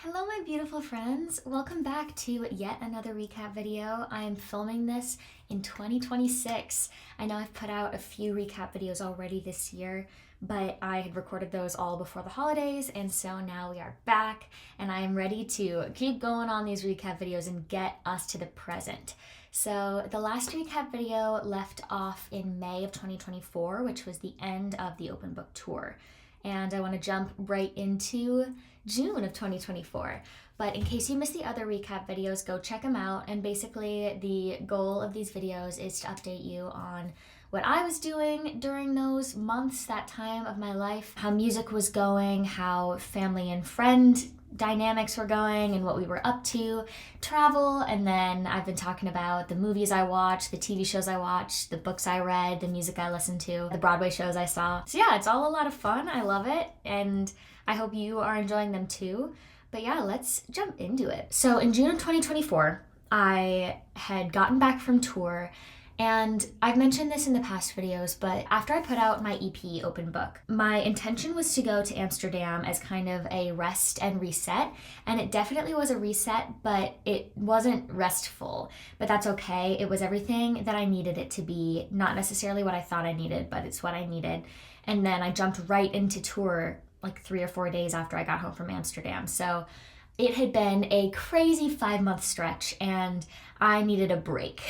Hello my beautiful friends, welcome back to yet another recap video. I am filming this in 2026. I know I've put out a few recap videos already this year, but I had recorded those all before the holidays, and so now we are back and I am ready to keep going on these recap videos and get us to the present. So the last recap video left off in May of 2024, which was the end of the open book tour. And I want to jump right into June of 2024. But in case you missed the other recap videos, go check them out. And basically the goal of these videos is to update you on what I was doing during those months, that time of my life, how music was going, how family and friend dynamics were going and what we were up to, travel, and then I've been talking about the movies I watched, the TV shows I watched, the books I read, the music I listened to, the Broadway shows I saw. So yeah, it's all a lot of fun. I love it, and I hope you are enjoying them too. But yeah, let's jump into it. So in June of 2024, I had gotten back from tour. And I've mentioned this in the past videos, but after I put out my EP Open Book, my intention was to go to Amsterdam as kind of a rest and reset. And it definitely was a reset, but it wasn't restful. But that's okay. It was everything that I needed it to be. Not necessarily what I thought I needed, but it's what I needed. And then I jumped right into tour like 3 or 4 days after I got home from Amsterdam. So it had been a crazy 5-month stretch and I needed a break.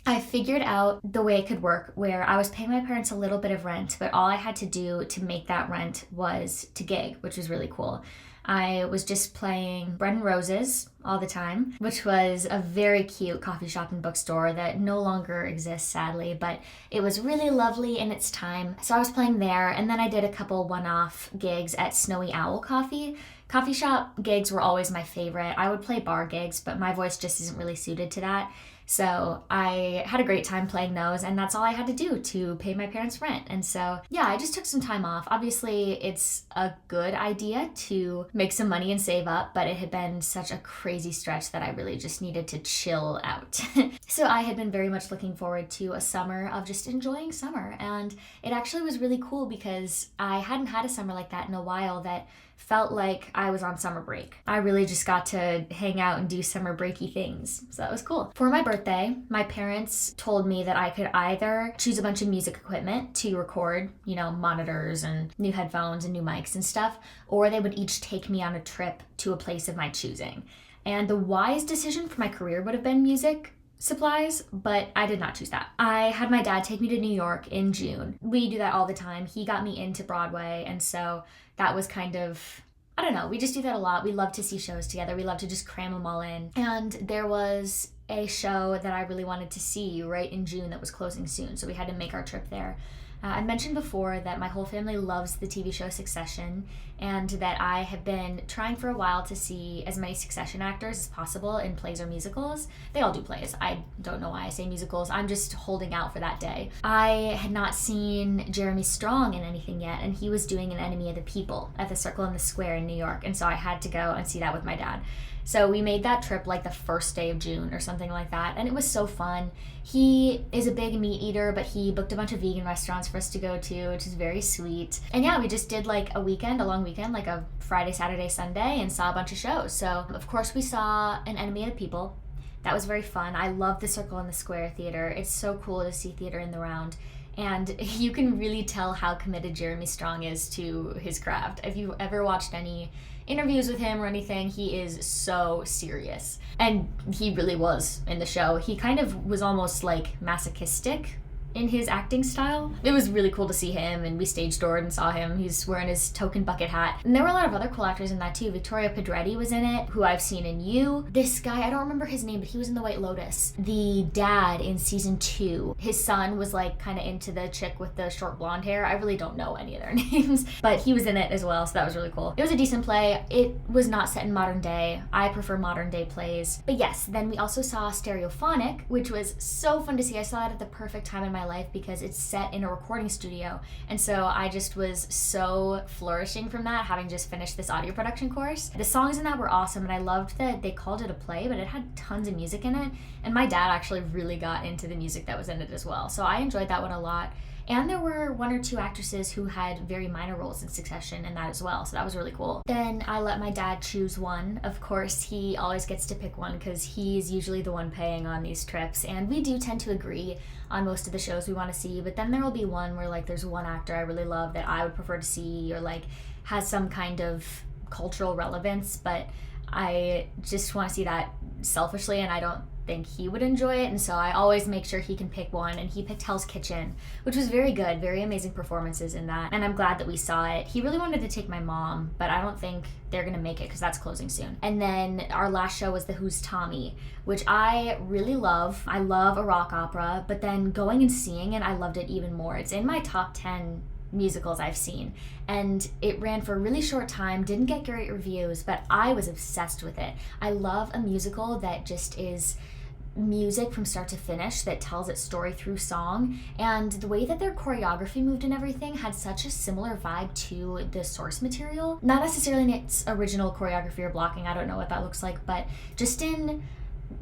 I figured out the way it could work where I was paying my parents a little bit of rent, but all I had to do to make that rent was to gig, which was really cool. I was just playing Bread and Roses all the time, which was a very cute coffee shop and bookstore that no longer exists, sadly, but it was really lovely in its time. So I was playing there, and then I did a couple one-off gigs at Snowy Owl Coffee. Coffee shop gigs were always my favorite. I would play bar gigs, but my voice just isn't really suited to that. So I had a great time playing those, and that's all I had to do to pay my parents' rent. And so, yeah, I just took some time off. Obviously, it's a good idea to make some money and save up, but it had been such a crazy stretch that I really just needed to chill out. So I had been very much looking forward to a summer of just enjoying summer, and it actually was really cool because I hadn't had a summer like that in a while that felt like I was on summer break. I really just got to hang out and do summer breaky things. So that was cool. For my birthday, my parents told me that I could either choose a bunch of music equipment to record, monitors and new headphones and new mics and stuff, or they would each take me on a trip to a place of my choosing. And the wise decision for my career would have been music supplies, but I did not choose that. I had my dad take me to New York in June. We do that all the time. He got me into Broadway, and so that was kind of, I don't know, we just do that a lot. We love to see shows together. We love to just cram them all in. And there was a show that I really wanted to see right in June that was closing soon, so we had to make our trip there. I mentioned before that my whole family loves the TV show Succession, and that I have been trying for a while to see as many Succession actors as possible in plays or musicals. They all do plays. I don't know why I say musicals. I'm just holding out for that day. I had not seen Jeremy Strong in anything yet, and he was doing An Enemy of the People at the Circle in the Square in New York, and so I had to go and see that with my dad. So we made that trip like the first day of June or something like that, and it was so fun. He is a big meat eater, but he booked a bunch of vegan restaurants for us to go to, which is very sweet. And yeah, we just did like a long weekend, like a Friday, Saturday, Sunday, and saw a bunch of shows. So of course we saw An Enemy of the People. That was very fun. I love the Circle in the Square theater. It's so cool to see theater in the round. And you can really tell how committed Jeremy Strong is to his craft. If you've ever watched any interviews with him or anything, he is so serious. And he really was in the show. He kind of was almost like masochistic in his acting style. It was really cool to see him, and we stage doored and saw him. He's wearing his token bucket hat. And there were a lot of other cool actors in that too. Victoria Pedretti was in it, who I've seen in You. This guy, I don't remember his name, but he was in The White Lotus. The dad in season 2. His son was like kind of into the chick with the short blonde hair. I really don't know any of their names, but he was in it as well, so that was really cool. It was a decent play. It was not set in modern day. I prefer modern day plays. But yes, then we also saw Stereophonic, which was so fun to see. I saw it at the perfect time in my life because it's set in a recording studio, and so I just was so flourishing from that, having just finished this audio production course. The songs in that were awesome, and I loved that they called it a play, but it had tons of music in it, and my dad actually really got into the music that was in it as well, so I enjoyed that one a lot. And there were 1 or 2 actresses who had very minor roles in Succession in that as well, so that was really cool. Then I let my dad choose one. Of course, he always gets to pick one because he's usually the one paying on these trips, and we do tend to agree on most of the shows we want to see, but then there will be one where like there's one actor I really love that I would prefer to see, or like has some kind of cultural relevance, but I just want to see that selfishly, and I don't think he would enjoy it, and so I always make sure he can pick one, and he picked Hell's Kitchen, which was very good, very amazing performances in that, and I'm glad that we saw it. He really wanted to take my mom, but I don't think they're gonna make it because that's closing soon. And then our last show was the Who's Tommy, which I really love. I love a rock opera, but then going and seeing it, I loved it even more. It's in my top 10 musicals I've seen, and it ran for a really short time, didn't get great reviews, but I was obsessed with it. I love a musical that just is music from start to finish, that tells its story through song, and the way that their choreography moved and everything had such a similar vibe to the source material. Not necessarily in its original choreography or blocking, I don't know what that looks like, but just in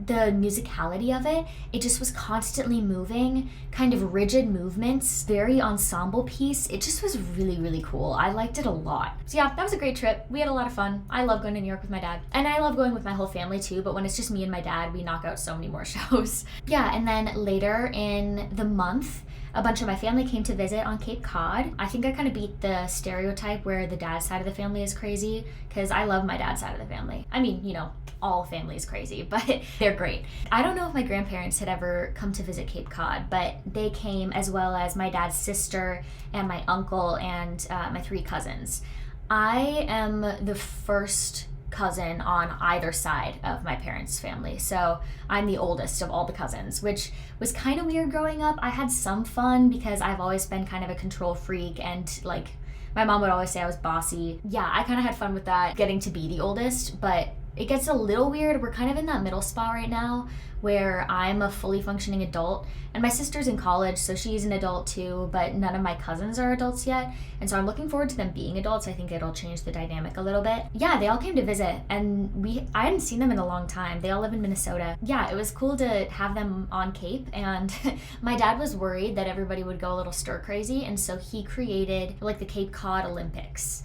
the musicality of it, it just was constantly moving, kind of rigid movements, very ensemble piece. It just was really, really cool. I liked it a lot. So yeah, that was a great trip. We had a lot of fun. I love going to New York with my dad. And I love going with my whole family too, but when it's just me and my dad, we knock out so many more shows. Yeah, and then later in the month, a bunch of my family came to visit on Cape Cod. I think I kind of beat the stereotype where the dad's side of the family is crazy, because I love my dad's side of the family. I mean, you know, all family is crazy, but they're great. I don't know if my grandparents had ever come to visit Cape Cod, but they came, as well as my dad's sister and my uncle and my 3 cousins. I am the first cousin on either side of my parents' family, so I'm the oldest of all the cousins, which was kind of weird growing up. I had some fun because I've always been kind of a control freak, and like my mom would always say I was bossy. Yeah, I kind of had fun with that, getting to be the oldest, but it gets a little weird. We're kind of in that middle spot right now where I'm a fully functioning adult, and my sister's in college, so she's an adult too, but none of my cousins are adults yet, and so I'm looking forward to them being adults. I think it'll change the dynamic a little bit. Yeah, they all came to visit, and I hadn't seen them in a long time. They all live in Minnesota. Yeah, it was cool to have them on Cape, and my dad was worried that everybody would go a little stir crazy, and so he created like the Cape Cod Olympics,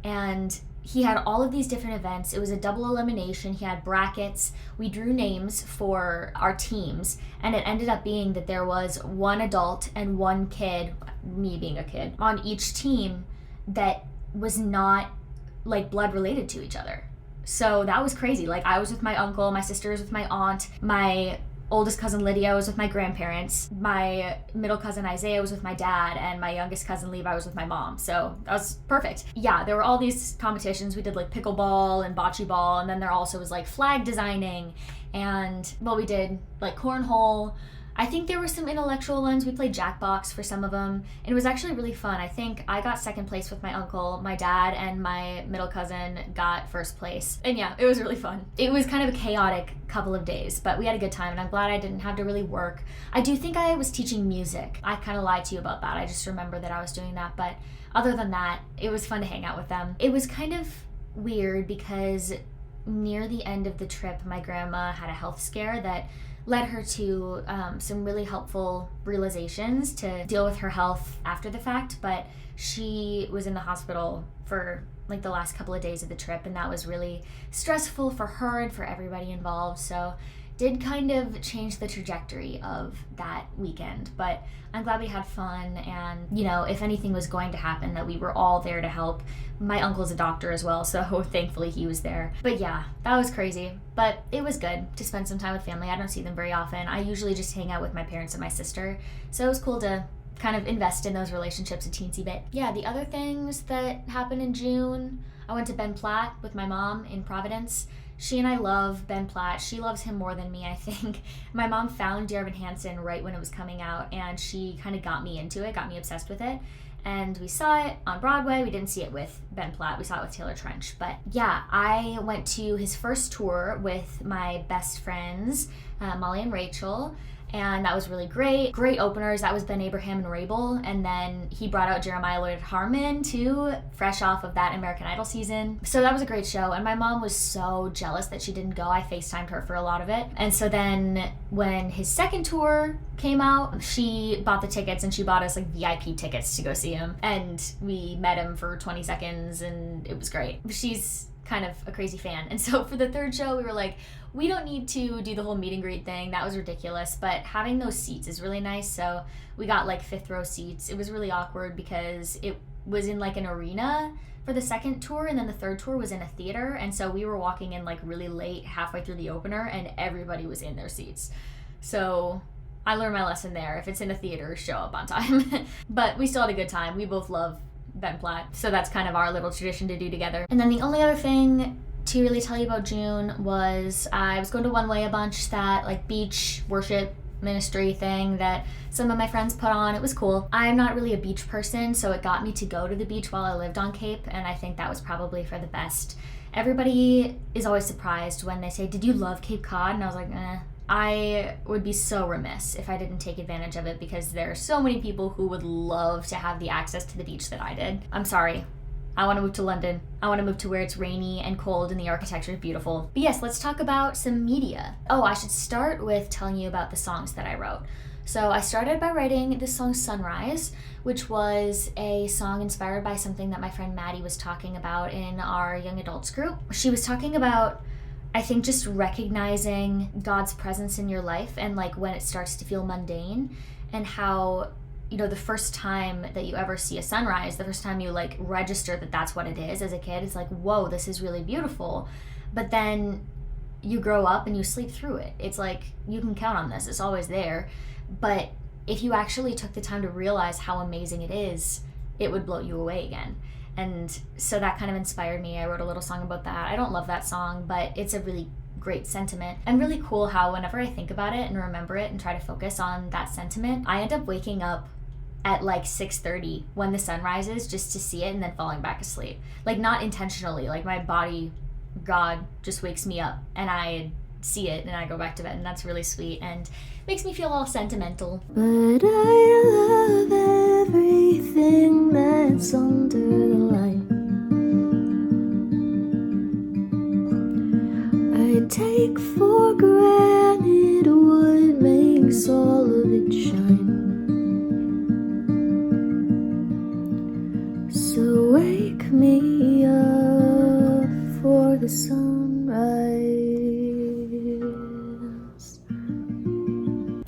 and he had all of these different events. It was a double elimination. He had brackets. We drew names for our teams, and it ended up being that there was 1 adult and 1 kid, me being a kid, on each team that was not like blood related to each other. So that was crazy. Like, I was with my uncle, my sister was with my aunt, my oldest cousin Lydia was with my grandparents, my middle cousin Isaiah was with my dad, and my youngest cousin Levi was with my mom. So that was perfect. Yeah, there were all these competitions. We did like pickleball and bocce ball, and then there also was like flag designing, and well, we did like cornhole. I think there were some intellectual ones. We played Jackbox for some of them. It was actually really fun. I think I got second place with my uncle. My dad and my middle cousin got first place. And yeah, it was really fun. It was kind of a chaotic couple of days, but we had a good time, and I'm glad I didn't have to really work. I do think I was teaching music. I kind of lied to you about that. I just remember that I was doing that, but other than that, it was fun to hang out with them. It was kind of weird because near the end of the trip, my grandma had a health scare that led her to some really helpful realizations to deal with her health after the fact, but she was in the hospital for like the last couple of days of the trip, and that was really stressful for her and for everybody involved, so did kind of change the trajectory of that weekend. But I'm glad we had fun, and you know, if anything was going to happen, that we were all there to help. My uncle's a doctor as well, so thankfully he was there. But yeah, that was crazy, but it was good to spend some time with family. I don't see them very often. I usually just hang out with my parents and my sister, so it was cool to kind of invest in those relationships a teensy bit. Yeah, the other things that happened in June, I went to Ben Platt with my mom in Providence. She and I love Ben Platt. She loves him more than me, I think. My mom found Dear Evan Hansen right when it was coming out, and she kind of got me into it, got me obsessed with it. And we saw it on Broadway. We didn't see it with Ben Platt. We saw it with Taylor Trench. But yeah, I went to his first tour with my best friends, Molly and Rachel. and that was really great. Great openers. That was Ben Abraham and Rabel, and then he brought out Jeremiah Lloyd Harmon too, fresh off of that American Idol season. So that was a great show, and my mom was so jealous that she didn't go. I FaceTimed her for a lot of it. And so then when his second tour came out, she bought the tickets, and she bought us like VIP tickets to go see him, and we met him for 20 seconds, and it was great. She's kind of a crazy fan, and so for the third show we were like, we don't need to do the whole meet and greet thing. That was ridiculous, but having those seats is really nice. So we got like 5th row seats. It was really awkward because it was in like an arena for the second tour, and then the third tour was in a theater, and so we were walking in like really late, halfway through the opener, and everybody was in their seats. So I learned my lesson there. If it's in a theater, show up on time. But we still had a good time. We both love Ben Platt, so that's kind of our little tradition to do together. And then the only other thing to really tell you about June was I was going to One Way a bunch, that like beach worship ministry thing that some of my friends put on. It was cool. I'm not really a beach person, so it got me to go to the beach while I lived on Cape, and I think that was probably for the best. Everybody is always surprised when they say, "Did you love Cape Cod?" And I was like, I would be so remiss if I didn't take advantage of it, because there are so many people who would love to have the access to the beach that I did. I'm sorry. I want to move to London. I want to move to where it's rainy and cold and the architecture is beautiful. But yes, let's talk about some media. Oh, I should start with telling you about the songs that I wrote. So I started by writing the song Sunrise, which was a song inspired by something that my friend Maddie was talking about in our young adults group. She was talking about, I think, just recognizing God's presence in your life, and like when it starts to feel mundane, and how, you know, the first time that you ever see a sunrise, the first time you like register that that's what it is as a kid, it's like, whoa, this is really beautiful. But then you grow up and you sleep through it. It's like, you can count on this, it's always there. But if you actually took the time to realize how amazing it is, it would blow you away again. And so that kind of inspired me. I wrote a little song about that. I don't love that song, but it's a really great sentiment, and really cool how whenever I think about it and remember it and try to focus on that sentiment, I end up waking up at like 6:30 when the sun rises just to see it, and then falling back asleep. Like, not intentionally, like my body, God just wakes me up and I see it and I go back to bed, and that's really sweet and makes me feel all sentimental. But I love everything that's under the line. I take for granted what makes all of it shine. So wake me up for the sunrise.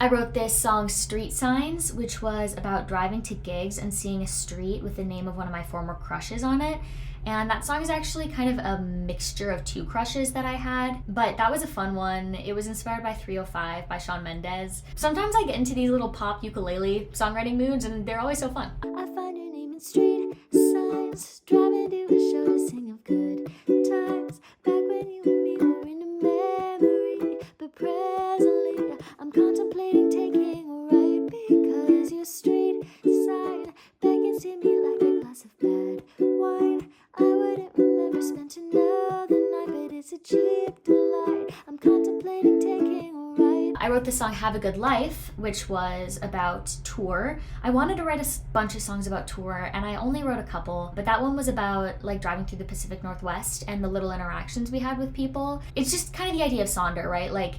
I wrote this song Street Signs, which was about driving to gigs and seeing a street with the name of one of my former crushes on it. And that song is actually kind of a mixture of 2 crushes that I had, but that was a fun one. It was inspired by 305 by Shawn Mendes. Sometimes I get into these little pop ukulele songwriting moods, and they're always so fun. I find your name in street signs, driving to a show to sing of good times, back when you and me were in a memory. But presently I'm contemplating taking a ride, because your street sign beckons to me like a glass of bad wine. I wouldn't remember spent another night, but it's a cheap delight. I'm contemplating taking a ride. I wrote the song Have a Good Life, which was about tour. I wanted to write a bunch of songs about tour, and I only wrote a couple, but that one was about like driving through the Pacific Northwest and the little interactions we had with people. It's just kind of the idea of Sonder, right? Like,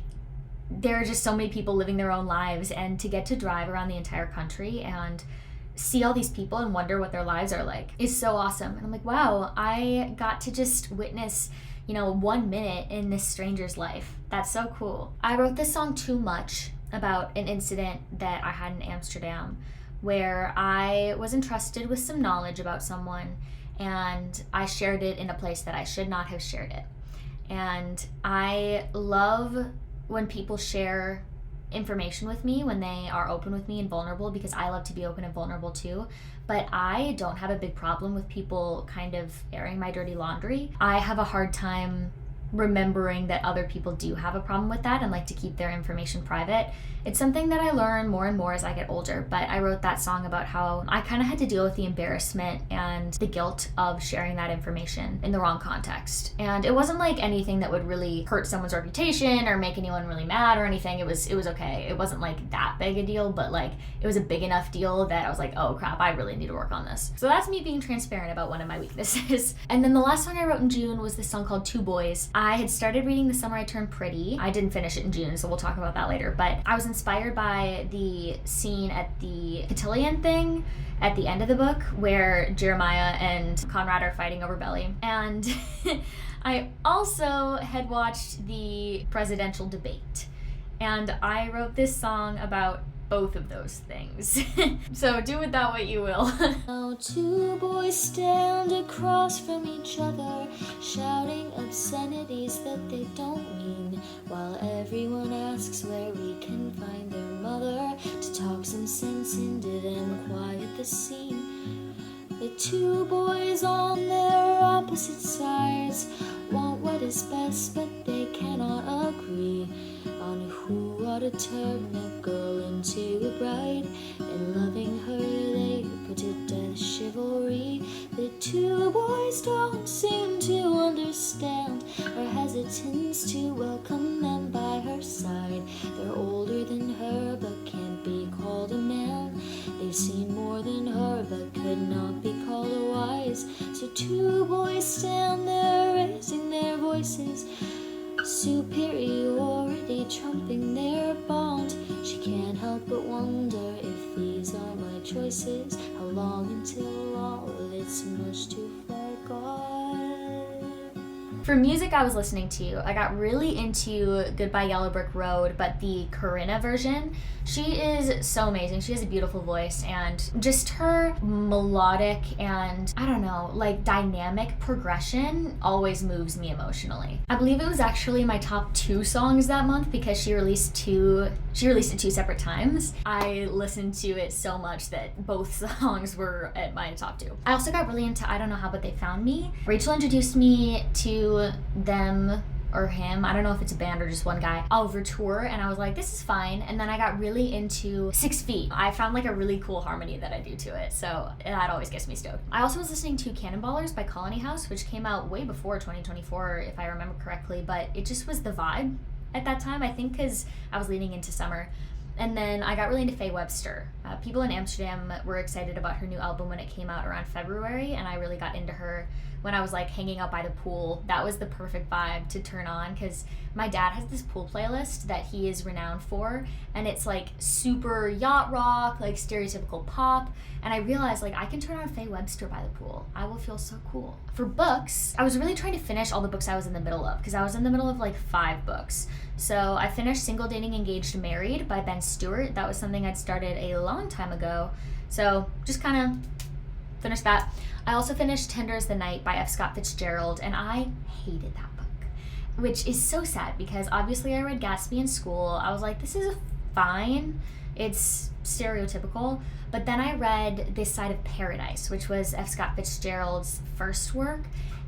there are just so many people living their own lives, and to get to drive around the entire country and see all these people and wonder what their lives are like is so awesome. And I'm like, wow, I got to just witness, 1 minute in this stranger's life. That's so cool. I wrote this song Too Much about an incident that I had in Amsterdam, where I was entrusted with some knowledge about someone, and I shared it in a place that I should not have shared it. And I love when people share information with me, when they are open with me and vulnerable, because I love to be open and vulnerable too. But I don't have a big problem with people kind of airing my dirty laundry. I have a hard time remembering that other people do have a problem with that and like to keep their information private. It's something that I learn more and more as I get older, but I wrote that song about how I kind of had to deal with the embarrassment and the guilt of sharing that information in the wrong context. And it wasn't like anything that would really hurt someone's reputation or make anyone really mad or anything. It was okay. It wasn't like that big a deal, but like it was a big enough deal that I was like, oh crap, I really need to work on this. So that's me being transparent about one of my weaknesses. And then the last song I wrote in June was this song called Two Boys. I had started reading The Summer I Turned Pretty. I didn't finish it in June, so we'll talk about that later, but I was inspired by the scene at the cotillion thing at the end of the book where Jeremiah and Conrad are fighting over Belly. And I also had watched the presidential debate, and I wrote this song about both of those things. So do with that what you will. Now two boys stand across from each other, shouting obscenities that they don't mean, while everyone asks where we can find their mother to talk some sense into them, quiet the scene. The two boys on their opposite sides want what is best, but they cannot agree on who ought to turn a girl into a bride. In loving her they put to death chivalry. The two boys don't seem to understand her hesitance to welcome them by her side. They're older than her but can't be called a man. They've seen more than her but could not be called wise. So two boys stand there raising their voices, superiority trumping their bond. She can't help but wonder if these are my choices. How long until all of it's much too far gone? For music I was listening to, I got really into Goodbye Yellow Brick Road, but the Corinna version, she is so amazing. She has a beautiful voice, and just her melodic and, I don't know, like dynamic progression always moves me emotionally. I believe it was actually my top 2 songs that month because she released it 2 separate times. I listened to it so much that both songs were at my top 2. I also got really into I Don't Know How But They Found Me. Rachel introduced me to them or him, I don't know if it's a band or just one guy, over tour, and I was like, this is fine. And then I got really into 6 Feet. I found like a really cool harmony that I do to it, so that always gets me stoked. I also was listening to Cannonballers by Colony House, which came out way before 2024 if I remember correctly, but it just was the vibe at that time, I think because I was leading into summer. And then I got really into Faye Webster. People in Amsterdam were excited about her new album when it came out around February, and I really got into her when I was like hanging out by the pool. That was the perfect vibe to turn on because my dad has this pool playlist that he is renowned for, and it's like super yacht rock, like stereotypical pop, and I realized like I can turn on Faye Webster by the pool. I will feel so cool. For books, I was really trying to finish all the books I was in the middle of because I was in the middle of like 5 books. So I finished Single, Dating, Engaged, Married by Ben Stewart. That was something I'd started a long time ago. So just kind of finished that. I also finished Tender as the Night by F. Scott Fitzgerald, and I hated that book, which is so sad because obviously I read Gatsby in school. I was like, this is fine. It's stereotypical. But then I read This Side of Paradise, which was F. Scott Fitzgerald's first work,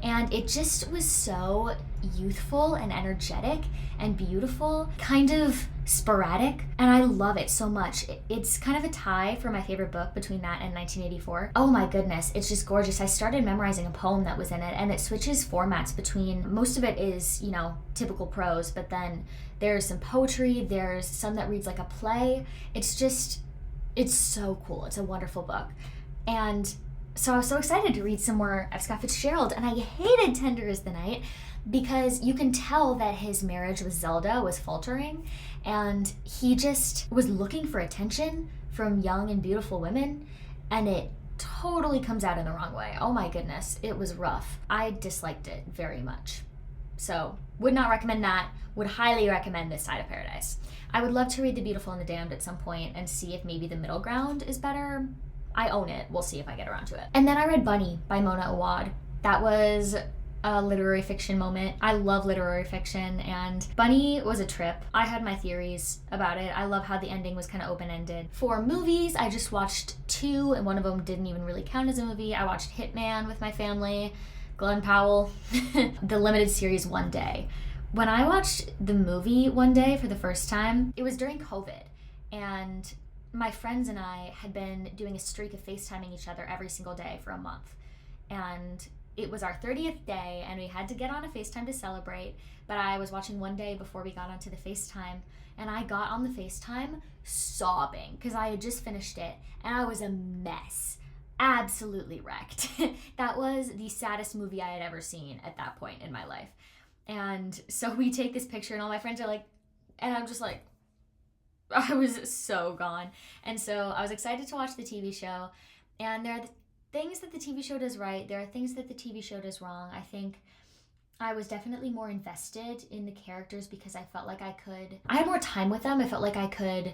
and it just was so youthful and energetic and beautiful, kind of sporadic, and I love it so much. It's kind of a tie for my favorite book between that and 1984. Oh my goodness, it's just gorgeous. I started memorizing a poem that was in it, and it switches formats between, most of it is, you know, typical prose, but then there's some poetry, there's some that reads like a play. It's so cool. It's a wonderful book. And so I was so excited to read some more F. Scott Fitzgerald, and I hated Tender as the Night because you can tell that his marriage with Zelda was faltering, and he just was looking for attention from young and beautiful women, and it totally comes out in the wrong way. Oh my goodness, it was rough. I disliked it very much. So, would not recommend that. Would highly recommend This Side of Paradise. I would love to read The Beautiful and the Damned at some point and see if maybe The Middle Ground is better. I own it. We'll see if I get around to it. And then I read Bunny by Mona Awad. That was a literary fiction moment. I love literary fiction, and Bunny was a trip. I had my theories about it. I love how the ending was kind of open-ended. For movies, I just watched 2, and one of them didn't even really count as a movie. I watched Hitman with my family. Glenn Powell, the limited series One Day. When I watched the movie One Day for the first time, it was during COVID, and my friends and I had been doing a streak of FaceTiming each other every single day for a month. And it was our 30th day, and we had to get on a FaceTime to celebrate, but I was watching One Day before we got onto the FaceTime, and I got on the FaceTime sobbing because I had just finished it, and I was a mess. Absolutely wrecked. That was the saddest movie I had ever seen at that point in my life. And so we take this picture, and all my friends are like, and I'm just like, I was so gone. And so I was excited to watch the TV show, and there are things that the TV show does right. There are things that the TV show does wrong. I think I was definitely more invested in the characters because I felt like I had more time with them. I felt like I could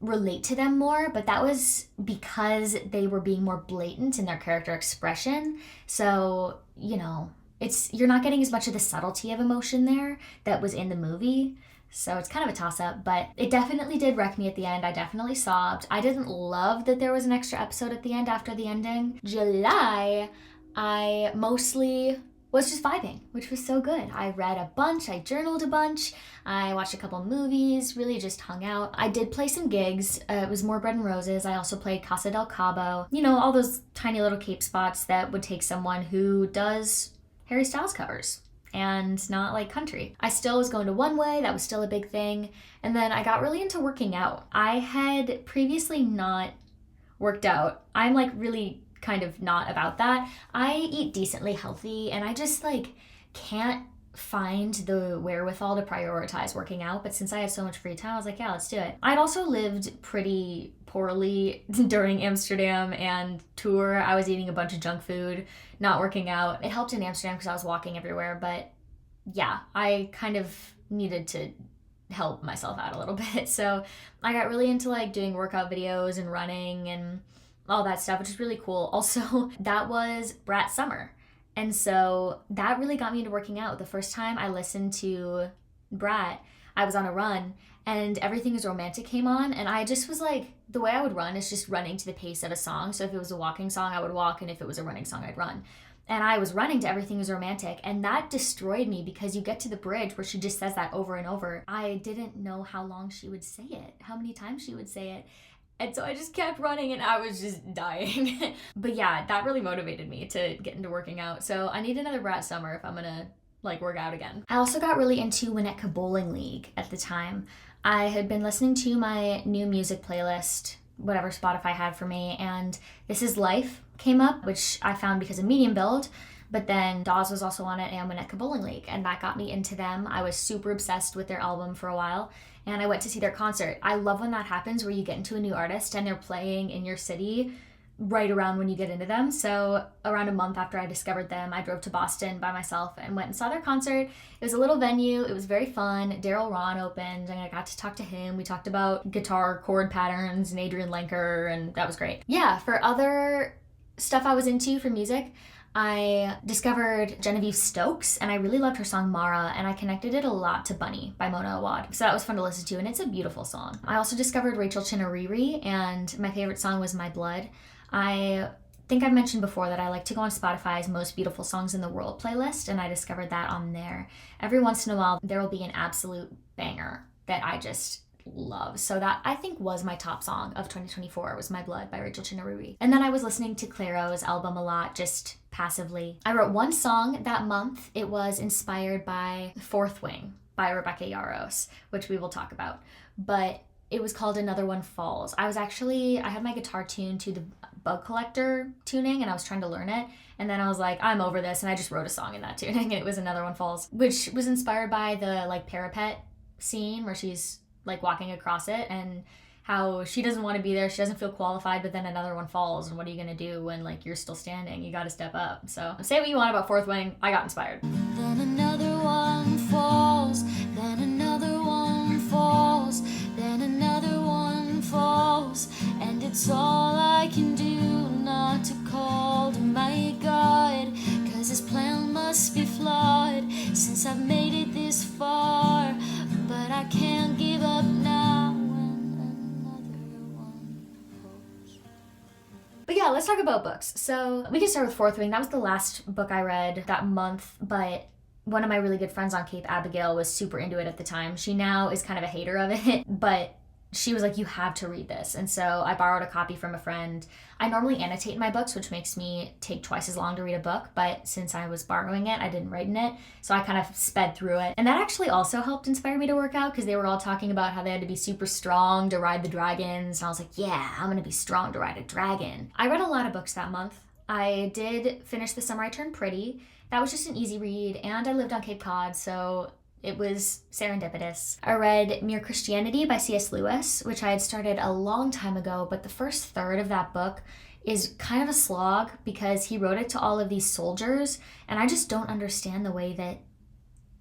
relate to them more, but that was because they were being more blatant in their character expression. So, you're not getting as much of the subtlety of emotion there that was in the movie. So it's kind of a toss-up, but it definitely did wreck me at the end. I definitely sobbed. I didn't love that there was an extra episode at the end after the ending. July, I mostly was just vibing, which was so good. I read a bunch, I journaled a bunch, I watched a couple movies, really just hung out. I did play some gigs. It was more bread and roses. I also played Casa del Cabo. All those tiny little Cape spots that would take someone who does Harry Styles covers and not like country. I still was going to One Way, that was still a big thing. And then I got really into working out. I had previously not worked out. I'm like really kind of not about that. I eat decently healthy, and I just like can't find the wherewithal to prioritize working out. But since I had so much free time, I was like, yeah, let's do it. I'd also lived pretty poorly during Amsterdam and tour. I was eating a bunch of junk food, not working out. It helped in Amsterdam because I was walking everywhere, but yeah, I kind of needed to help myself out a little bit. So I got really into like doing workout videos and running and all that stuff, which is really cool. Also, that was Brat Summer. And so that really got me into working out. The first time I listened to Brat, I was on a run, and Everything is Romantic came on, and I just was like, the way I would run is just running to the pace of a song. So if it was a walking song, I would walk, and if it was a running song, I'd run. And I was running to Everything is Romantic, and that destroyed me because you get to the bridge where she just says that over and over. I didn't know how long she would say it, how many times she would say it. And so I just kept running, and I was just dying. But yeah, that really motivated me to get into working out. So I need another Brat Summer if I'm gonna like work out again. I also got really into Winnetka Bowling League at the time. I had been listening to my new music playlist, whatever Spotify had for me, and This Is Life came up, which I found because of Medium Build. But then Dawes was also on it, and Winnetka Bowling League, and that got me into them. I was super obsessed with their album for a while, and I went to see their concert. I love when that happens, where you get into a new artist and they're playing in your city right around when you get into them. So around a month after I discovered them, I drove to Boston by myself and went and saw their concert. It was a little venue. It was very fun. Daryl Ron opened, and I got to talk to him. We talked about guitar chord patterns and Adrian Lenker, and that was great. Yeah, for other stuff I was into for music, I discovered Genevieve Stokes, and I really loved her song Mara, and I connected it a lot to Bunny by Mona Awad. So that was fun to listen to, and it's a beautiful song. I also discovered Rachel Chinariri, and my favorite song was My Blood. I think I've mentioned before that I like to go on Spotify's Most Beautiful Songs in the World playlist, and I discovered that on there. Every once in a while, there will be an absolute banger that I just love. So that, I think, was my top song of 2024, was My Blood by Rachel Chinariri. And then I was listening to Clairo's album a lot, just passively. I wrote one song that month. It was inspired by Fourth Wing by Rebecca Yaros, which we will talk about. But it was called Another One Falls. I had my guitar tuned to the Bug Collector tuning, and I was trying to learn it. And then I was like, I'm over this, and I just wrote a song in that tuning, and it was Another One Falls, which was inspired by the like parapet scene where she's like walking across it, and how she doesn't want to be there, she doesn't feel qualified, but then another one falls, and what are you gonna do when like you're still standing? You gotta step up. So say what you want about Fourth Wing, I got inspired. Then another one falls, then another one falls, then another one falls, and it's all I can do not to call to my God, 'cause his plan must be flawed since I've made it this far, but I can't give up now when another one falls. But yeah, yeah, let's talk about books. So we can start with Fourth Wing. That was the last book I read that month, but one of my really good friends on Cape, Abigail, was super into it at the time. She now is kind of a hater of it, but she was like, you have to read this. And so I borrowed a copy from a friend. I normally annotate in my books, which makes me take twice as long to read a book, but since I was borrowing it, I didn't write in it. So I kind of sped through it. And that actually also helped inspire me to work out because they were all talking about how they had to be super strong to ride the dragons. And I was like, yeah, I'm gonna be strong to ride a dragon. I read a lot of books that month. I did finish The Summer I Turned Pretty. That was just an easy read, and I lived on Cape Cod, so it was serendipitous. I read Mere Christianity by C.S. Lewis, which I had started a long time ago, but the first third of that book is kind of a slog because he wrote it to all of these soldiers, and I just don't understand the way that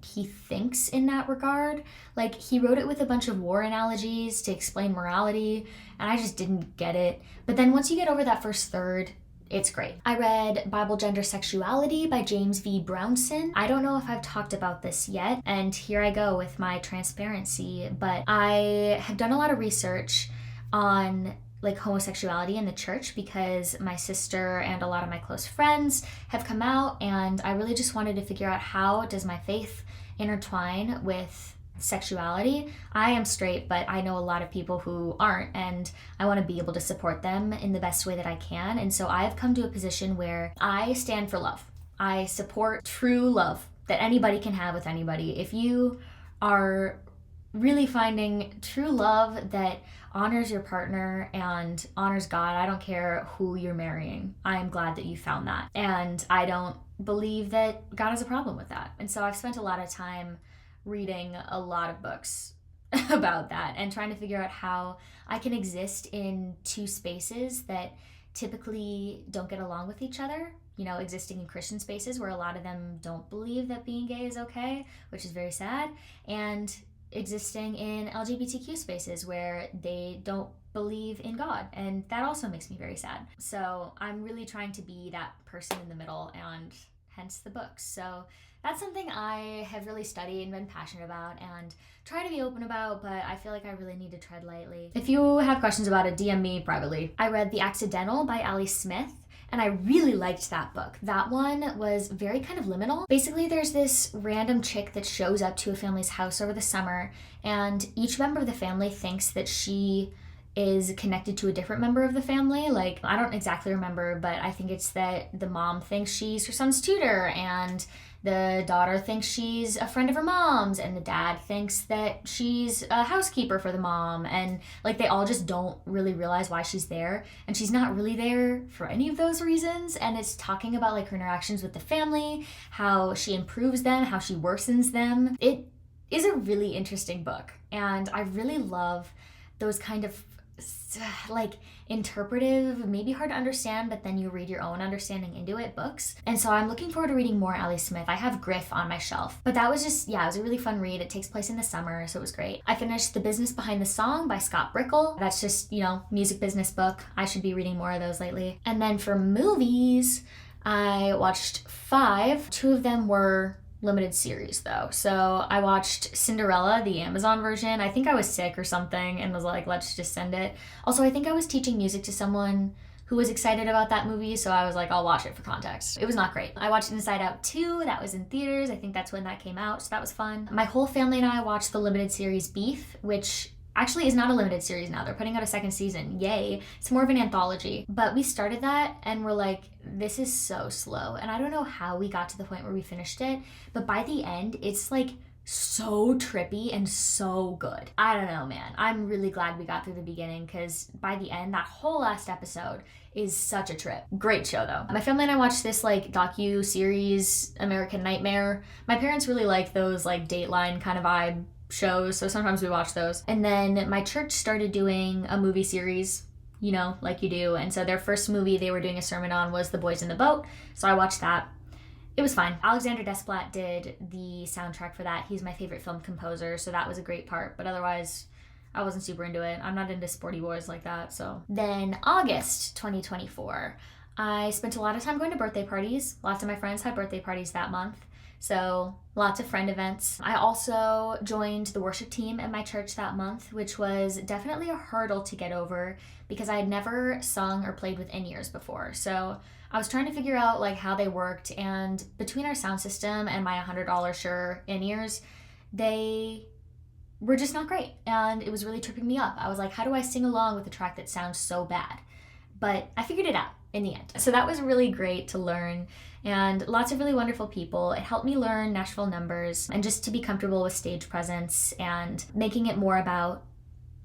he thinks in that regard. Like, he wrote it with a bunch of war analogies to explain morality, and I just didn't get it. But then once you get over that first third, it's great. I read Bible, Gender, Sexuality by James V. Brownson. I don't know if I've talked about this yet, and here I go with my transparency, but I have done a lot of research on like homosexuality in the church because my sister and a lot of my close friends have come out, and I really just wanted to figure out how does my faith intertwine with sexuality. I am straight, but I know a lot of people who aren't, and I want to be able to support them in the best way that I can. And so I've come to a position where I stand for love. I support true love that anybody can have with anybody. If you are really finding true love that honors your partner and honors God, I don't care who you're marrying. I am glad that you found that. And I don't believe that God has a problem with that. And so I've spent a lot of time reading a lot of books about that and trying to figure out how I can exist in two spaces that typically don't get along with each other. You know, existing in Christian spaces where a lot of them don't believe that being gay is okay, which is very sad, and existing in LGBTQ spaces where they don't believe in God, and that also makes me very sad. So I'm really trying to be that person in the middle, and hence the books. So that's something I have really studied and been passionate about and try to be open about, but I feel like I really need to tread lightly. If you have questions about it, DM me privately. I read The Accidental by Ali Smith, and I really liked that book. That one was very kind of liminal. Basically, there's this random chick that shows up to a family's house over the summer, and each member of the family thinks that she is connected to a different member of the family. Like, I don't exactly remember, but I think it's that the mom thinks she's her son's tutor, and the daughter thinks she's a friend of her mom's, and the dad thinks that she's a housekeeper for the mom, and like they all just don't really realize why she's there, and she's not really there for any of those reasons. And it's talking about like her interactions with the family, how she improves them, how she worsens them. It is a really interesting book, and I really love those kind of like interpretive, maybe hard to understand, but then you read your own understanding into it books. And so I'm looking forward to reading more Ali Smith. I have Griff on my shelf, but that was just, yeah, it was a really fun read. It takes place in the summer, so it was great. I finished The Business Behind the Song by Scott Brickle. That's just, you know, music business book. I should be reading more of those lately. And then for movies, I watched 5. 2 of them were limited series though. So I watched Cinderella, the Amazon version. I think I was sick or something and was like, let's just send it. Also, I think I was teaching music to someone who was excited about that movie, so I was like, I'll watch it for context. It was not great. I watched Inside Out 2, that was in theaters. I think that's when that came out, so that was fun. My whole family and I watched the limited series Beef, which actually is not a limited series now. They're putting out a second season. Yay. It's more of an anthology. But we started that and we're like, this is so slow. And I don't know how we got to the point where we finished it, but by the end, it's like so trippy and so good. I don't know, man. I'm really glad we got through the beginning because by the end, that whole last episode is such a trip. Great show though. My family and I watched this like docu-series, American Nightmare. My parents really like those like Dateline kind of vibe shows, so sometimes we watch those. And then my church started doing a movie series, you know, like you do. And so their first movie they were doing a sermon on was The Boys in the Boat. So I watched that. It was fine. Alexander Desplat did the soundtrack for that. He's my favorite film composer, so that was a great part. But otherwise, I wasn't super into it. I'm not into sporty boys like that, so. Then August 2024, I spent a lot of time going to birthday parties. Lots of my friends had birthday parties that month. So lots of friend events. I also joined the worship team at my church that month, which was definitely a hurdle to get over because I had never sung or played with in-ears before. So I was trying to figure out like how they worked, and between our sound system and my $100 Shure in-ears, they were just not great, and it was really tripping me up. I was like, how do I sing along with a track that sounds so bad? But I figured it out in the end. So that was really great to learn, and lots of really wonderful people. It helped me learn Nashville numbers and just to be comfortable with stage presence and making it more about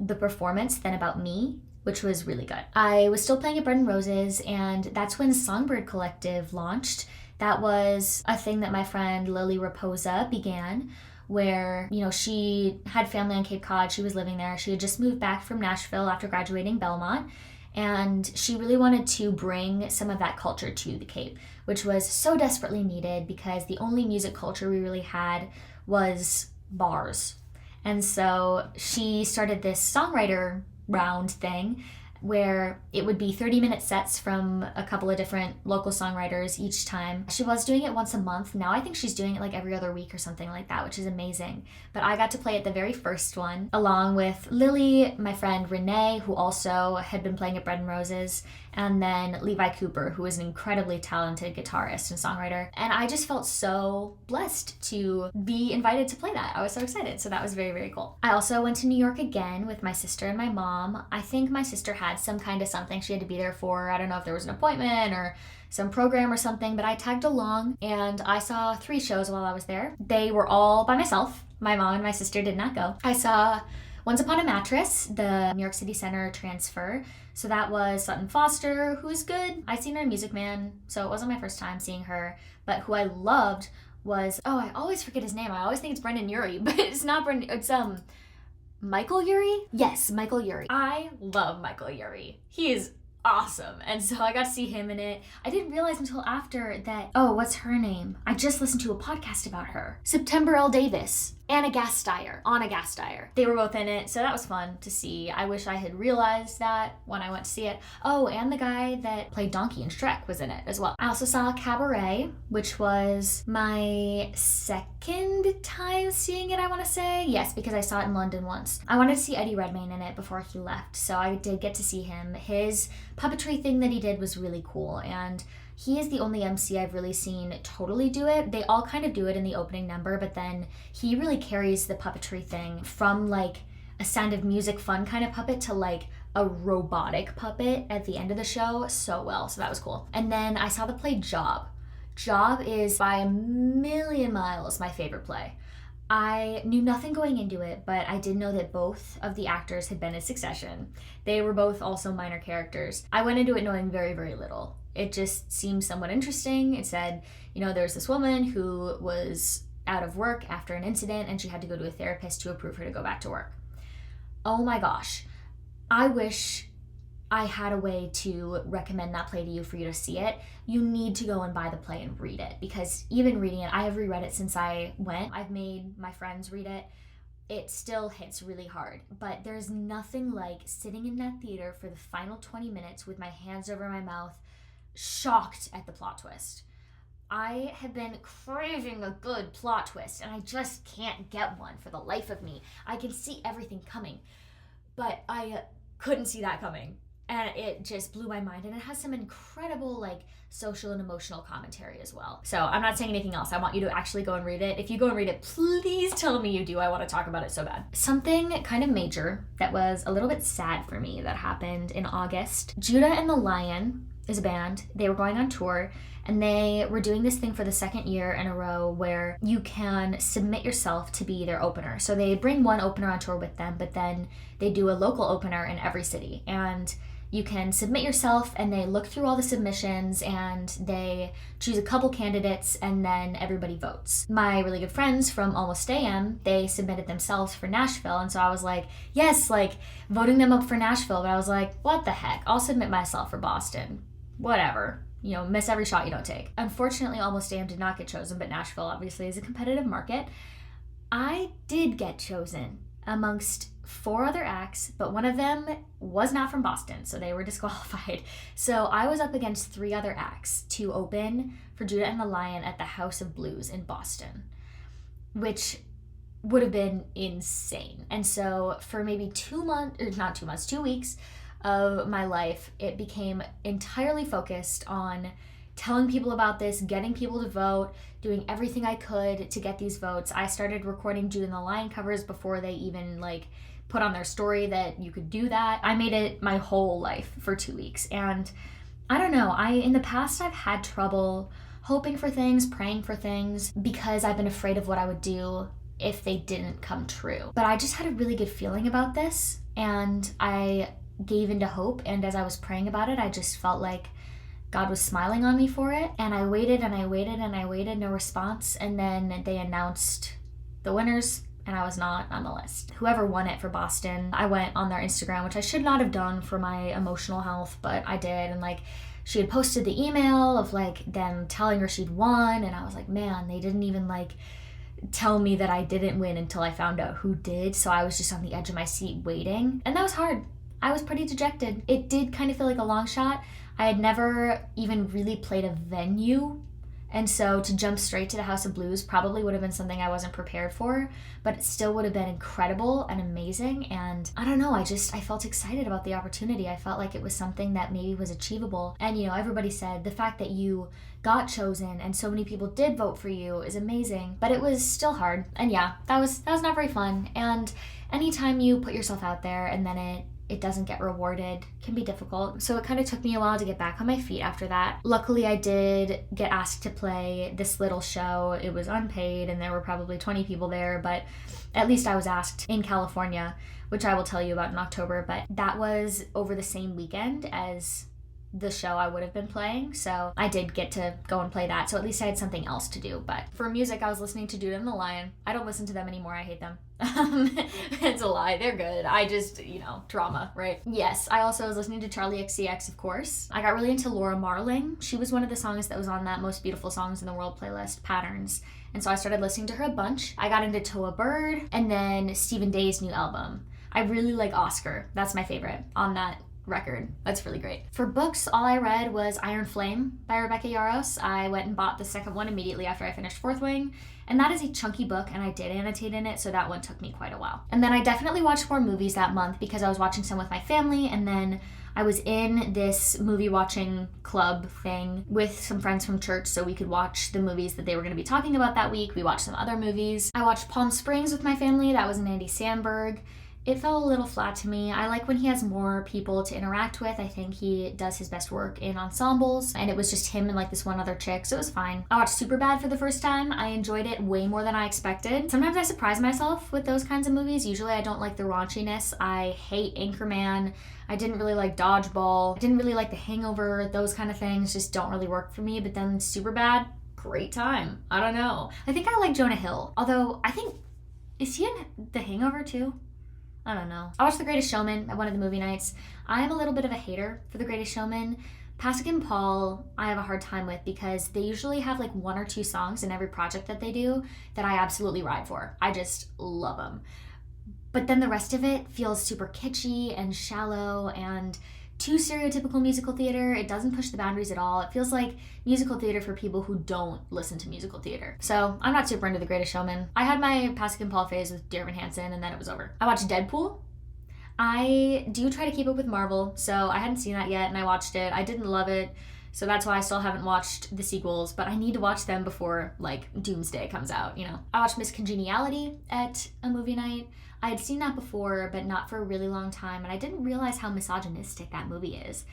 the performance than about me, which was really good. I was still playing at Bread and Roses, and that's when Songbird Collective launched. That was a thing that my friend Lily Raposa began, where, you know, she had family on Cape Cod. She was living there. She had just moved back from Nashville after graduating Belmont, and she really wanted to bring some of that culture to the Cape, which was so desperately needed because the only music culture we really had was bars. And so she started this songwriter round thing where it would be 30-minute sets from a couple of different local songwriters each time. She was doing it once a month. Now I think she's doing it like every other week or something like that, which is amazing. But I got to play at the very first one along with Lily, my friend Renee, who also had been playing at Bread and Roses, and then Levi Cooper, who is an incredibly talented guitarist and songwriter. And I just felt so blessed to be invited to play that. I was so excited. So that was very, very cool. I also went to New York again with my sister and my mom. I think my sister had some kind of something she had to be there for. I don't know if there was an appointment or some program or something, but I tagged along and I saw 3 shows while I was there. They were all by myself. My mom and my sister did not go. I saw Once Upon a Mattress, the New York City Center transfer. So that was Sutton Foster, who is good. I'd seen her in Music Man, so it wasn't my first time seeing her. But who I loved was, I always forget his name. I always think it's Brendan Urie, but it's not Brendan, it's Michael Urie? Yes, Michael Urie. I love Michael Urie. He is awesome. And so I got to see him in it. I didn't realize until after that, what's her name? I just listened to a podcast about her. September L. Davis. Anna Gasteyer. They were both in it, so that was fun to see. I wish I had realized that when I went to see it. Oh, and the guy that played Donkey in Shrek was in it as well. I also saw Cabaret, which was my second time seeing it, I want to say. Yes, because I saw it in London once. I wanted to see Eddie Redmayne in it before he left, so I did get to see him. His puppetry thing that he did was really cool, and he is the only MC I've really seen totally do it. They all kind of do it in the opening number, but then he really carries the puppetry thing from like a Sound of Music fun kind of puppet to like a robotic puppet at the end of the show so well. So that was cool. And then I saw the play Job. Job is by a million miles my favorite play. I knew nothing going into it, but I did know that both of the actors had been in Succession. They were both also minor characters. I went into it knowing very, very little. It just seemed somewhat interesting. It said, there's this woman who was out of work after an incident and she had to go to a therapist to approve her to go back to work. Oh my gosh. I wish I had a way to recommend that play to you for you to see it. You need to go and buy the play and read it, because even reading it, I have reread it since I went. I've made my friends read it. It still hits really hard, but there's nothing like sitting in that theater for the final 20 minutes with my hands over my mouth, shocked at the plot twist. I have been craving a good plot twist, and I just can't get one for the life of me. I can see everything coming, but I couldn't see that coming. And it just blew my mind. And it has some incredible like social and emotional commentary as well. So I'm not saying anything else. I want you to actually go and read it. If you go and read it, please tell me you do. I want to talk about it so bad. Something kind of major that was a little bit sad for me that happened in August. Judah and the Lion is a band. They were going on tour, and they were doing this thing for the second year in a row where you can submit yourself to be their opener. So they bring one opener on tour with them, but then they do a local opener in every city. And you can submit yourself, and they look through all the submissions and they choose a couple candidates, and then everybody votes. My really good friends from Almost AM, they submitted themselves for Nashville, and so I was like, yes, like voting them up for Nashville, but I was like, what the heck? I'll submit myself for Boston. Whatever. Miss every shot you don't take. Unfortunately, Almost AM did not get chosen, but Nashville obviously is a competitive market. I did get chosen. amongst 4 other acts, but one of them was not from Boston, so they were disqualified. So I was up against 3 other acts to open for Judah and the Lion at the House of Blues in Boston, which would have been insane. And so for maybe 2 weeks of my life, it became entirely focused on telling people about this, getting people to vote, doing everything I could to get these votes. I started recording Judah and the Lion covers before they even put on their story that you could do that. I made it my whole life for 2 weeks. And I don't know, in the past I've had trouble hoping for things, praying for things, because I've been afraid of what I would do if they didn't come true. But I just had a really good feeling about this, and I gave into hope, and as I was praying about it, I just felt like God was smiling on me for it. And I waited and I waited and I waited, no response, and then they announced the winners, and I was not on the list. Whoever won it for Boston, I went on their Instagram, which I should not have done for my emotional health, but I did, and she had posted the email of them telling her she'd won, and I was like, man, they didn't even tell me that I didn't win until I found out who did. So I was just on the edge of my seat waiting, and that was hard. I was pretty dejected. It did kind of feel like a long shot. I had never even really played a venue, and so to jump straight to the House of Blues probably would have been something I wasn't prepared for, but it still would have been incredible and amazing. And I don't know, I felt excited about the opportunity. I felt like it was something that maybe was achievable. And everybody said the fact that you got chosen and so many people did vote for you is amazing, but it was still hard. And yeah, that was not very fun. And anytime you put yourself out there and then it doesn't get rewarded can be difficult. So it kind of took me a while to get back on my feet after that. Luckily, I did get asked to play this little show. It was unpaid and there were probably 20 people there, but at least I was asked in California, which I will tell you about in October. But that was over the same weekend as the show I would have been playing, so I did get to go and play that, so at least I had something else to do. But for music, I was listening to Judah and the Lion. I don't listen to them anymore. I hate them. It's a lie. They're good. I just, drama, right? Yes, I also was listening to Charlie XCX, of course. I got really into Laura Marling. She was one of the songs that was on that Most Beautiful Songs in the World playlist, Patterns, and so I started listening to her a bunch. I got into Toa Bird, and then Stephen Day's new album. I really like Oscar. That's my favorite on that record. That's really great. For books, all I read was Iron Flame by Rebecca Yarros. I went and bought the second one immediately after I finished Fourth Wing, and that is a chunky book, and I did annotate in it, so that one took me quite a while. And then I definitely watched more movies that month because I was watching some with my family, and then I was in this movie watching club thing with some friends from church so we could watch the movies that they were going to be talking about that week. We watched some other movies. I watched Palm Springs with my family. That was an Andy Samberg. It fell a little flat to me. I like when he has more people to interact with. I think he does his best work in ensembles, and it was just him and this one other chick, so it was fine. I watched Superbad for the first time. I enjoyed it way more than I expected. Sometimes I surprise myself with those kinds of movies. Usually I don't like the raunchiness. I hate Anchorman. I didn't really like Dodgeball. I didn't really like The Hangover. Those kind of things just don't really work for me, but then Superbad, great time. I don't know. I think I like Jonah Hill, although is he in The Hangover too? I don't know. I watched The Greatest Showman at one of the movie nights. I am a little bit of a hater for The Greatest Showman. Pasek and Paul, I have a hard time with because they usually have 1 or 2 songs in every project that they do that I absolutely ride for. I just love them. But then the rest of it feels super kitschy and shallow and too stereotypical musical theater. It doesn't push the boundaries at all. It feels like musical theater for people who don't listen to musical theater. So I'm not super into The Greatest Showman. I had my Pasek and Paul phase with Dear Evan Hansen, and then it was over. I watched Deadpool. I do try to keep up with Marvel, so I hadn't seen that yet, and I watched it. I didn't love it, so that's why I still haven't watched the sequels, but I need to watch them before Doomsday comes out, I watched Miss Congeniality at a movie night. I had seen that before, but not for a really long time, and I didn't realize how misogynistic that movie is.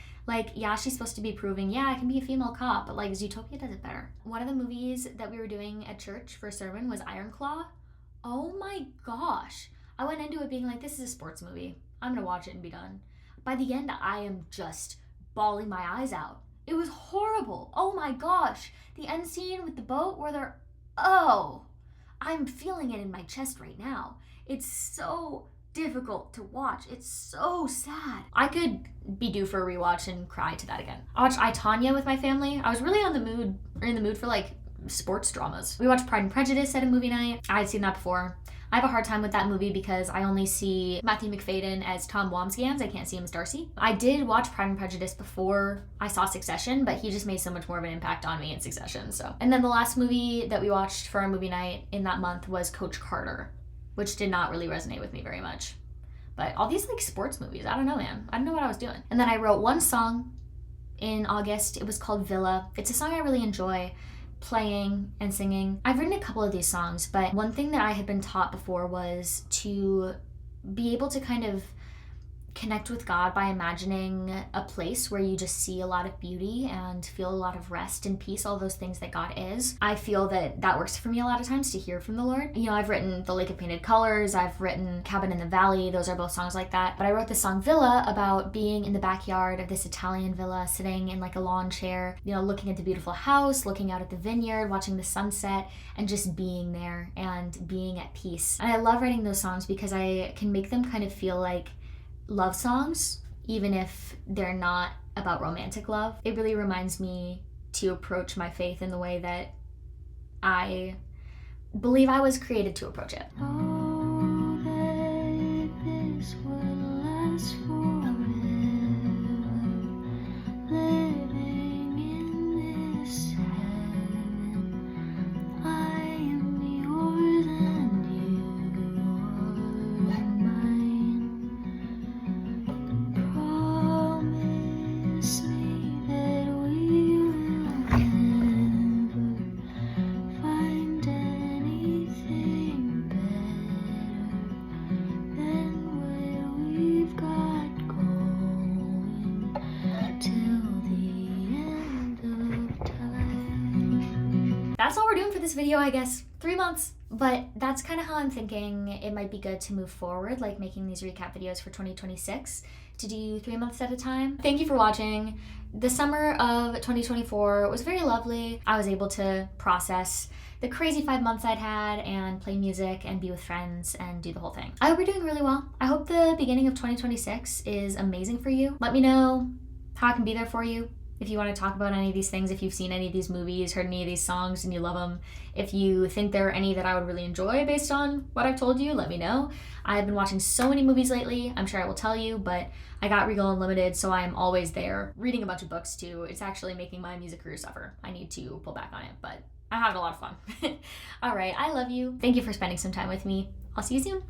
Yeah, she's supposed to be proving, yeah, I can be a female cop, but Zootopia does it better. One of the movies that we were doing at church for a sermon was Iron Claw. Oh my gosh. I went into it being this is a sports movie. I'm gonna watch it and be done. By the end, I am just bawling my eyes out. It was horrible. Oh my gosh. The end scene with the boat where I'm feeling it in my chest right now. It's so difficult to watch. It's so sad. I could be due for a rewatch and cry to that again. I watched I, Tonya with my family. I was really in the mood for sports dramas. We watched Pride and Prejudice at a movie night. I had seen that before. I have a hard time with that movie because I only see Matthew McFadden as Tom Wambsgans. I can't see him as Darcy. I did watch Pride and Prejudice before I saw Succession, but he just made so much more of an impact on me in Succession. So, and then the last movie that we watched for our movie night in that month was Coach Carter, which did not really resonate with me very much. But all these like sports movies, I don't know, man. I don't know what I was doing. And then I wrote one song in August. It was called Villa. It's a song I really enjoy playing and singing. I've written a couple of these songs, but one thing that I had been taught before was to be able to kind of connect with God by imagining a place where you just see a lot of beauty and feel a lot of rest and peace, all those things that God is. I feel that that works for me a lot of times to hear from the Lord. You know, I've written The Lake of Painted Colors, I've written Cabin in the Valley, those are both songs like that. But I wrote this song Villa about being in the backyard of this Italian villa, sitting in like a lawn chair, you know, looking at the beautiful house, looking out at the vineyard, watching the sunset, and just being there and being at peace. And I love writing those songs because I can make them kind of feel like love songs, even if they're not about romantic love. It really reminds me to approach my faith in the way that I believe I was created to approach it. Oh, that this will last forever, living in this heaven. I am yours and you are mine. Promise me that we will never find anything better than what we've got going till the end of time. That's all we're doing for this video, I guess. 3 months. But that's kind of how I'm thinking it might be good to move forward, like making these recap videos for 2026, to do 3 months at a time. Thank you for watching. The summer of 2024 was very lovely. I was able to process the crazy 5 months I'd had and play music and be with friends and do the whole thing. I hope you're doing really well. I hope the beginning of 2026 is amazing for you. Let me know how I can be there for you. If you want to talk about any of these things, if you've seen any of these movies, heard any of these songs and you love them, if you think there are any that I would really enjoy based on what I've told you, let me know. I've been watching so many movies lately, I'm sure I will tell you, but I got Regal Unlimited, so I am always there. Reading a bunch of books too. It's actually making my music career suffer. I need to pull back on it, but I'm having a lot of fun. All right, I love you. Thank you for spending some time with me. I'll see you soon.